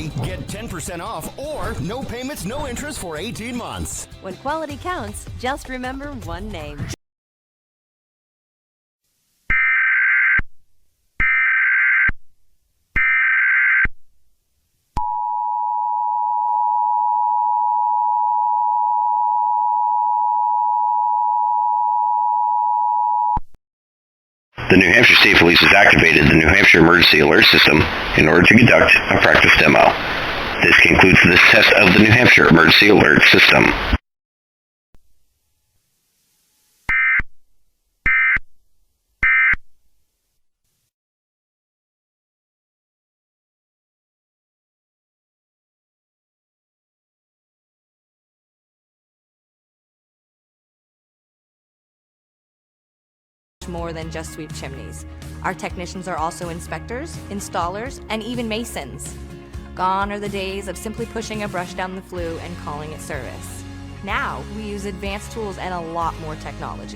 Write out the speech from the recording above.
quality, get 10% off or no payments, no interest for 18 months. When quality counts, just remember one name. The New Hampshire State Police has activated the New Hampshire Emergency Alert System in order to conduct a practice demo. This concludes this test of the New Hampshire Emergency Alert System. More than just sweep chimneys. Our technicians are also inspectors, installers, and even masons. Gone are the days of simply pushing a brush down the flue and calling it service. Now, we use advanced tools and a lot more technology.